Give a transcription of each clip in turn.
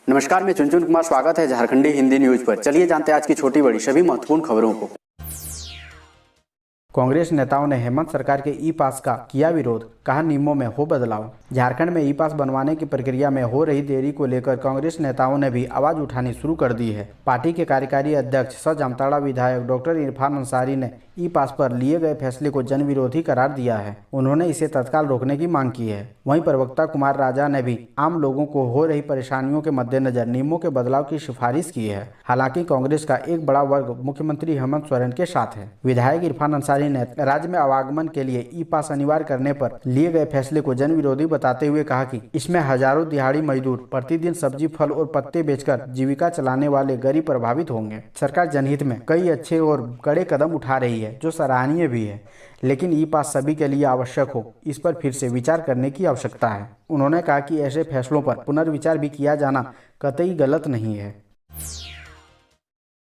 नमस्कार, मैं चुनचुन कुमार। स्वागत है झारखंडी हिंदी न्यूज पर। चलिए जानते हैं आज की छोटी बड़ी सभी महत्वपूर्ण खबरों को। कांग्रेस नेताओं ने हेमंत सरकार के ई पास का किया विरोध, कहा नियमों में हो बदलाव। झारखंड में ई पास बनवाने की प्रक्रिया में हो रही देरी को लेकर कांग्रेस नेताओं ने भी आवाज उठानी शुरू कर दी है। पार्टी के कार्यकारी अध्यक्ष सह जामताड़ा विधायक डॉक्टर इरफान अंसारी ने ई पास पर लिए गए फैसले को जन विरोधी करार दिया है। उन्होंने इसे तत्काल रोकने की मांग की है। वहीं प्रवक्ता कुमार राजा ने भी आम लोगों को हो रही परेशानियों के मद्देनजर नियमों के बदलाव की सिफारिश की है। हालांकि कांग्रेस का एक बड़ा वर्ग मुख्यमंत्री हेमंत सोरेन के साथ है। विधायक इरफान अंसारी ने राज्य में आवागमन के लिए ई पास अनिवार्य करने पर लिए गए फैसले को जन विरोधी बताते हुए कहा कि इसमें हजारों दिहाड़ी मजदूर प्रतिदिन सब्जी, फल और पत्ते बेचकर जीविका चलाने वाले गरीब प्रभावित होंगे। सरकार जनहित में कई अच्छे और कड़े कदम उठा रही है जो सराहनीय भी है, लेकिन ई पास सभी के लिए आवश्यक हो, इस पर फिर से विचार करने की आवश्यकता है। उन्होंने कहा कि ऐसे फैसलों पर पुनर्विचार भी किया जाना कतई गलत नहीं है।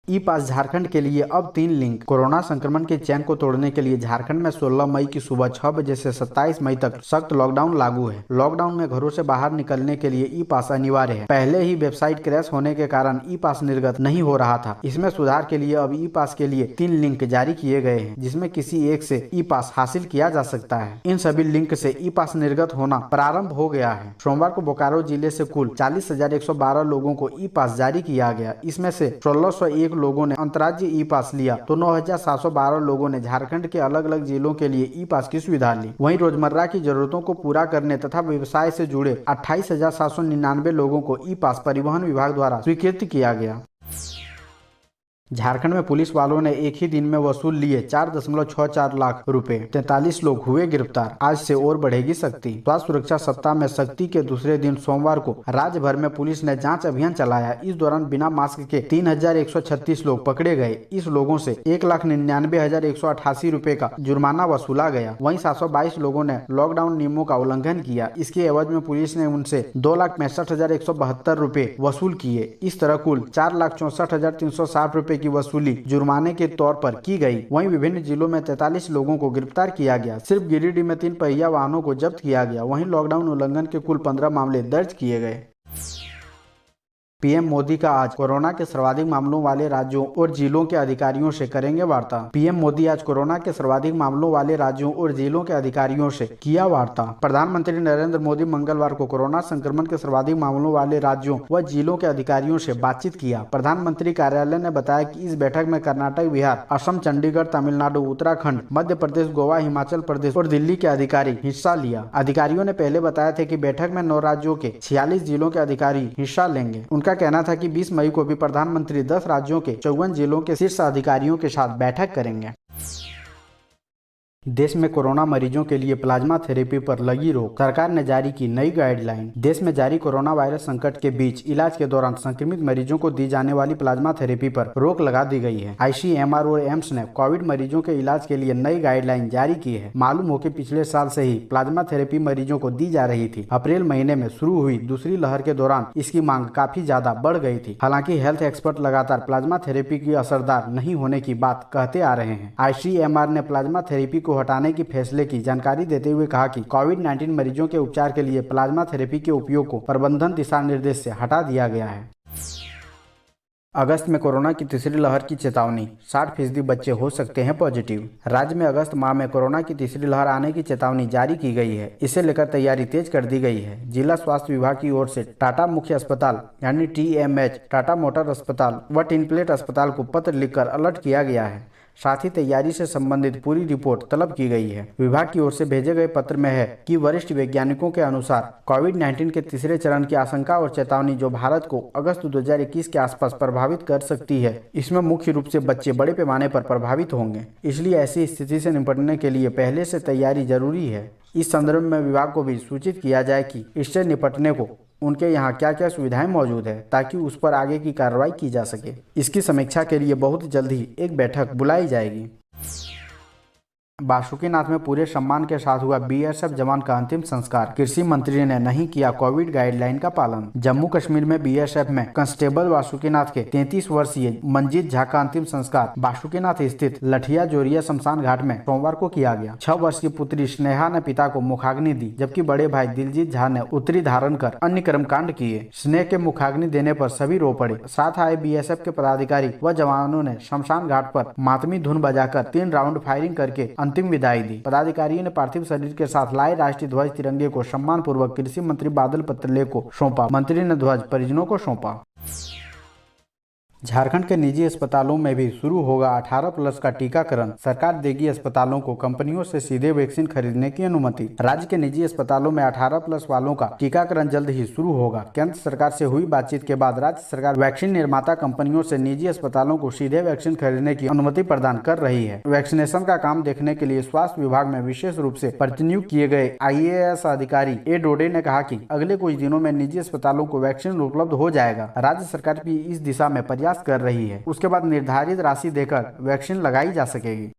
ई पास झारखंड के लिए अब 3 लिंक। कोरोना संक्रमण के चैन को तोड़ने के लिए झारखंड में 16 मई की सुबह 6 बजे से 27 मई तक सख्त लॉकडाउन लागू है। लॉकडाउन में घरों से बाहर निकलने के लिए ई पास अनिवार्य है। पहले ही वेबसाइट क्रैश होने के कारण ई पास निर्गत नहीं हो रहा था। इसमें सुधार के लिए अब ई पास के लिए 3 लिंक जारी किए गए हैं, जिसमें किसी एक से ई पास हासिल किया जा सकता है। इन सभी लिंक से ई पास निर्गत होना प्रारंभ हो गया है। सोमवार को बोकारो जिले से कुल 40,112 लोगों को ई पास जारी किया गया। इसमें से 1601 लोगों ने अंतर्राज्यीय ई पास लिया तो 9,712 लोगों ने झारखंड के अलग अलग जिलों के लिए ई पास की सुविधा ली। वहीं रोजमर्रा की जरूरतों को पूरा करने तथा व्यवसाय से जुड़े 28,799 लोगों को ई पास परिवहन विभाग द्वारा स्वीकृत किया गया। झारखंड में पुलिस वालों ने एक ही दिन में वसूल लिए 4.64 लाख रुपए। 43 लोग हुए गिरफ्तार। आज से और बढ़ेगी सख्ती। स्वास्थ्य सुरक्षा सप्ताह में सख्ती के दूसरे दिन सोमवार को राज्य भर में पुलिस ने जांच अभियान चलाया। इस दौरान बिना मास्क के 3,136 लोग पकड़े गए। इस लोगों से 1,99,188 रुपए का जुर्माना वसूला गया। वहीं 722 लोगों ने लॉकडाउन नियमों का उल्लंघन किया। इसके एवज में पुलिस ने उनसे 2,65,172 रुपए वसूल किए। इस तरह कुल 4,64,360 रुपए की वसूली जुर्माने के तौर पर की गई। वहीं विभिन्न जिलों में 43 लोगों को गिरफ्तार किया गया। सिर्फ गिरिडीह में 3 पहिया वाहनों को जब्त किया गया। वहीं लॉकडाउन उल्लंघन के कुल 15 मामले दर्ज किए गए। पीएम मोदी का आज कोरोना के सर्वाधिक मामलों वाले राज्यों और जिलों के अधिकारियों से करेंगे वार्ता। पीएम मोदी आज कोरोना के सर्वाधिक मामलों वाले राज्यों और जिलों के अधिकारियों से किया वार्ता। प्रधानमंत्री नरेंद्र मोदी मंगलवार को कोरोना संक्रमण के सर्वाधिक मामलों वाले राज्यों व जिलों के अधिकारियों से बातचीत किया। प्रधानमंत्री कार्यालय ने बताया कि इस बैठक में कर्नाटक, बिहार, असम, चंडीगढ़, तमिलनाडु, उत्तराखंड, मध्य प्रदेश, गोवा, हिमाचल प्रदेश और दिल्ली के अधिकारी हिस्सा लिया। अधिकारियों ने पहले बताया था कि बैठक में 9 राज्यों के 46 जिलों के अधिकारी हिस्सा लेंगे। उनका कहना था कि 20 मई को भी प्रधानमंत्री 10 राज्यों के 54 जिलों के शीर्ष अधिकारियों के साथ बैठक करेंगे। देश में कोरोना मरीजों के लिए प्लाज्मा थेरेपी पर लगी रोक। सरकार ने जारी की नई गाइडलाइन। देश में जारी कोरोना वायरस संकट के बीच इलाज के दौरान संक्रमित मरीजों को दी जाने वाली प्लाज्मा थेरेपी पर रोक लगा दी गई है। आईसीएमआर और एम्स ने कोविड मरीजों के इलाज के लिए नई गाइडलाइन जारी की है। मालूम हो कि पिछले साल से ही प्लाज्मा थेरेपी मरीजों को दी जा रही थी। अप्रैल महीने में शुरू हुई दूसरी लहर के दौरान इसकी मांग काफी ज्यादा बढ़ गई थी। हालांकि हेल्थ एक्सपर्ट लगातार प्लाज्मा थेरेपी की असरदार नहीं होने की बात कहते आ रहे हैं। आईसीएमआर ने प्लाज्मा थेरेपी को हटाने की फैसले की जानकारी देते हुए कहा कि कोविड-19 मरीजों के उपचार के लिए प्लाज्मा थेरेपी के उपयोग को प्रबंधन दिशा निर्देश से हटा दिया गया है। अगस्त में कोरोना की तीसरी लहर की चेतावनी, 60% बच्चे हो सकते हैं पॉजिटिव। राज्य में अगस्त माह में कोरोना की तीसरी लहर आने की चेतावनी जारी की गई है। इसे लेकर तैयारी तेज कर दी गई है। जिला स्वास्थ्य विभाग की ओर से टाटा मुख्य अस्पताल यानी TMH, टाटा मोटर अस्पताल व टिनप्लेट अस्पताल को पत्र लिखकर अलर्ट किया गया है। साथ ही तैयारी से संबंधित पूरी रिपोर्ट तलब की गई है। विभाग की ओर से भेजे गए पत्र में है कि वरिष्ठ वैज्ञानिकों के अनुसार कोविड-19 के तीसरे चरण की आशंका और चेतावनी जो भारत को अगस्त 2021 के आसपास प्रभावित कर सकती है, इसमें मुख्य रूप से बच्चे बड़े पैमाने पर प्रभावित होंगे। इसलिए ऐसी स्थिति से निपटने के लिए पहले से तैयारी जरूरी है। इस संदर्भ में विभाग को भी सूचित किया जाए कि इससे निपटने को उनके यहाँ क्या क्या सुविधाएं मौजूद है, ताकि उस पर आगे की कार्रवाई की जा सके। इसकी समीक्षा के लिए बहुत जल्द ही एक बैठक बुलाई जाएगी। बासुकीनाथ में पूरे सम्मान के साथ हुआ बीएसएफ जवान का अंतिम संस्कार। कृषि मंत्री ने नहीं किया कोविड गाइडलाइन का पालन। जम्मू कश्मीर में बीएसएफ में कांस्टेबल बासुकीनाथ के 33 वर्षीय मंजीत झा का अंतिम संस्कार बासुकीनाथ स्थित लठिया जोरिया शमशान घाट में सोमवार को किया गया। 6 वर्षीय पुत्री स्नेहा ने पिता को मुखाग्नि दी, जबकि बड़े भाई दिलजीत झा ने उत्तरी धारण कर अन्य कर्मकांड किए। स्नेह के मुखाग्नि देने पर सभी रो पड़े। साथ आए बीएसएफ के पदाधिकारी व जवानों ने शमशान घाट पर मातमी धुन बजाकर 3 राउंड फायरिंग करके अंतिम विदाई दी। पदाधिकारियों ने पार्थिव शरीर के साथ लाए राष्ट्रीय ध्वज तिरंगे को सम्मान पूर्वक कृषि मंत्री बादल पत्रलेख को सौंपा। मंत्री ने ध्वज परिजनों को सौंपा। झारखंड के निजी अस्पतालों में भी शुरू होगा 18+ का टीकाकरण। सरकार देगी अस्पतालों को कंपनियों से सीधे वैक्सीन खरीदने की अनुमति। राज्य के निजी अस्पतालों में 18+ वालों का टीकाकरण जल्द ही शुरू होगा। केंद्र सरकार से हुई बातचीत के बाद राज्य सरकार वैक्सीन निर्माता कंपनियों से निजी अस्पतालों को सीधे वैक्सीन खरीदने की अनुमति प्रदान कर रही है। वैक्सीनेशन का काम देखने के लिए स्वास्थ्य विभाग में विशेष रूप से प्रतिनियुक्त किए गए IAS अधिकारी ए डोडे ने कहा कि अगले कुछ दिनों में निजी अस्पतालों को वैक्सीन उपलब्ध हो जाएगा। राज्य सरकार भी इस दिशा में प्रयास कर रही है। उसके बाद निर्धारित राशि देकर वैक्सीन लगाई जा सकेगी।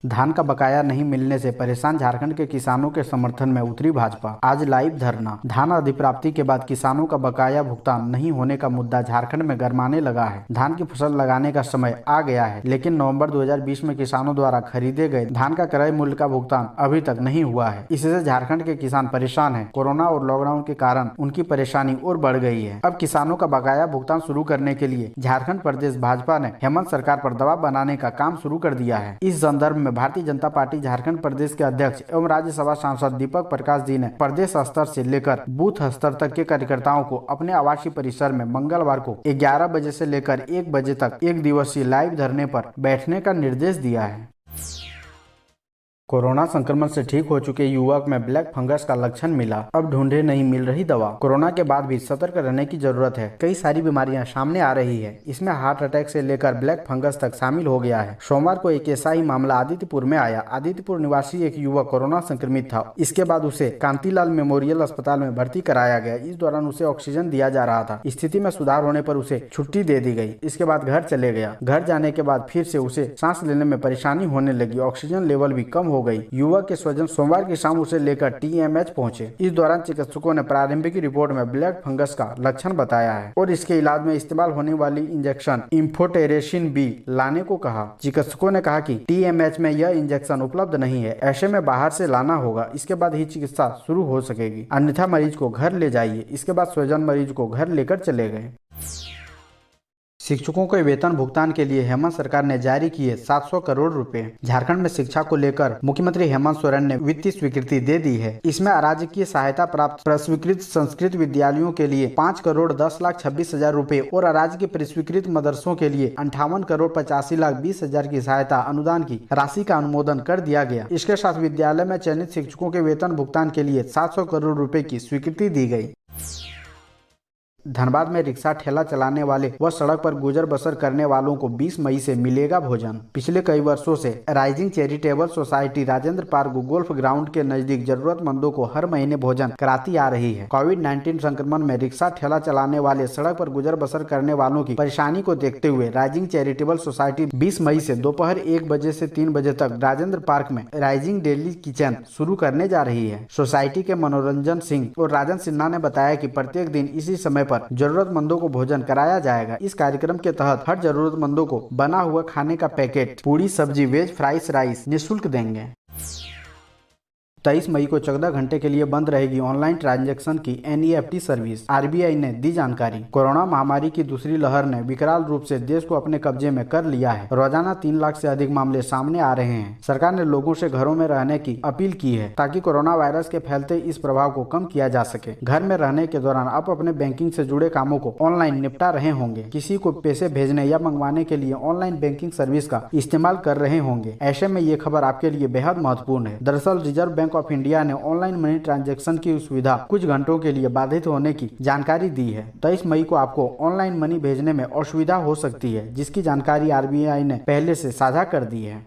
धान का बकाया नहीं मिलने से परेशान झारखंड के किसानों के समर्थन में उतरी भाजपा। आज लाइव धरना। धान अधिप्राप्ति के बाद किसानों का बकाया भुगतान नहीं होने का मुद्दा झारखंड में गरमाने लगा है। धान की फसल लगाने का समय आ गया है, लेकिन नवंबर 2020 में किसानों द्वारा खरीदे गए धान का क्रय मूल्य का भुगतान अभी तक नहीं हुआ है। इससे झारखंड के किसान परेशान है। कोरोना और लॉकडाउन के कारण उनकी परेशानी और बढ़ गई है। अब किसानों का बकाया भुगतान शुरू करने के लिए झारखंड प्रदेश भाजपा ने हेमंत सरकार पर दबाव बनाने का काम शुरू कर दिया है। इस संदर्भ में भारतीय जनता पार्टी झारखंड प्रदेश के अध्यक्ष एवं राज्यसभा सांसद दीपक प्रकाश जी ने प्रदेश स्तर से लेकर बूथ स्तर तक के कार्यकर्ताओं को अपने आवासीय परिसर में मंगलवार को 11 बजे से लेकर 1 बजे तक 1 दिवसीय लाइव धरने पर बैठने का निर्देश दिया है। कोरोना संक्रमण से ठीक हो चुके युवक में ब्लैक फंगस का लक्षण मिला। अब ढूंढे नहीं मिल रही दवा। कोरोना के बाद भी सतर्क रहने की जरूरत है। कई सारी बीमारियां सामने आ रही है। इसमें हार्ट अटैक से लेकर ब्लैक फंगस तक शामिल हो गया है। सोमवार को एक ऐसा ही मामला आदित्यपुर में आया। आदित्यपुर निवासी एक युवक कोरोना संक्रमित था। इसके बाद उसे कांतिलाल मेमोरियल अस्पताल में भर्ती कराया गया। इस दौरान उसे ऑक्सीजन दिया जा रहा था। स्थिति में सुधार होने पर उसे छुट्टी दे दी गई। इसके बाद घर चले गया। घर जाने के बाद फिर से उसे सांस लेने में परेशानी होने लगी। ऑक्सीजन लेवल भी कम हो गई। युवक के स्वजन सोमवार की शाम उसे लेकर TMH पहुंचे। इस दौरान चिकित्सकों ने प्रारंभिक रिपोर्ट में ब्लैक फंगस का लक्षण बताया है और इसके इलाज में इस्तेमाल होने वाली इंजेक्शन एम्फोटेरेसिन B लाने को कहा। चिकित्सकों ने कहा कि TMH में यह इंजेक्शन उपलब्ध नहीं है, ऐसे में बाहर से लाना होगा। इसके बाद ही चिकित्सा शुरू हो सकेगी, अन्यथा मरीज को घर ले जाइए। इसके बाद स्वजन मरीज को घर लेकर चले गए। शिक्षकों के वेतन भुगतान के लिए हेमंत सरकार ने जारी किए 700 करोड़ रुपए। झारखंड में शिक्षा को लेकर मुख्यमंत्री हेमंत सोरेन ने वित्तीय स्वीकृति दे दी है। इसमें अराजकीय सहायता प्राप्त प्रस्वीकृत संस्कृत विद्यालयों के लिए 5,10,26,000 रुपए और अराजकीय प्रस्वीकृत मदरसों के लिए 58,85,20,000 की सहायता अनुदान की राशि का अनुमोदन कर दिया गया। इसके साथ विद्यालय में चयनित शिक्षकों के वेतन भुगतान के लिए 700 करोड़ रुपए की स्वीकृति दी गई। धनबाद में रिक्शा ठेला चलाने वाले व सड़क पर गुजर बसर करने वालों को 20 मई से मिलेगा भोजन। पिछले कई वर्षों से rising charitable society Rajendra park golf ground के नजदीक जरूरतमंदों को हर महीने भोजन कराती आ रही है। कोविड-19 संक्रमण में रिक्शा ठेला चलाने वाले सड़क पर गुजर बसर करने वालों की परेशानी को देखते हुए राइजिंग चैरिटेबल सोसाइटी 20 मई से दोपहर 1 बजे से 3 बजे तक राजेंद्र पार्क में राइजिंग डेली किचन शुरू करने जा रही है। सोसाइटी के मनोरंजन सिंह और राजन सिन्हा ने बताया कि प्रत्येक दिन इसी समय पर जरूरतमंदों को भोजन कराया जाएगा। इस कार्यक्रम के तहत हर जरूरतमंदों को बना हुआ खाने का पैकेट, पूरी सब्जी, वेज फ्राइज राइस निःशुल्क देंगे। 23 मई को 14 घंटे के लिए बंद रहेगी ऑनलाइन ट्रांजैक्शन की NEFT सर्विस। RBI ने दी जानकारी। कोरोना महामारी की दूसरी लहर ने विकराल रूप से देश को अपने कब्जे में कर लिया है। रोजाना 3 लाख से अधिक मामले सामने आ रहे हैं। सरकार ने लोगों से घरों में रहने की अपील की है ताकि कोरोना वायरस के फैलते इस प्रभाव को कम किया जा सके। घर में रहने के दौरान आप अपने बैंकिंग से जुड़े कामों को ऑनलाइन निपटा रहे होंगे। किसी को पैसे भेजने या मंगवाने के लिए ऑनलाइन बैंकिंग सर्विस का इस्तेमाल कर रहे होंगे। ऐसे में ये खबर आपके लिए बेहद महत्वपूर्ण है। दरअसल रिजर्व बैंक ऑफ इंडिया ने ऑनलाइन मनी ट्रांजैक्शन की सुविधा कुछ घंटों के लिए बाधित होने की जानकारी दी है। 23 मई को आपको ऑनलाइन मनी भेजने में असुविधा हो सकती है, जिसकी जानकारी RBI ने पहले से साझा कर दी है।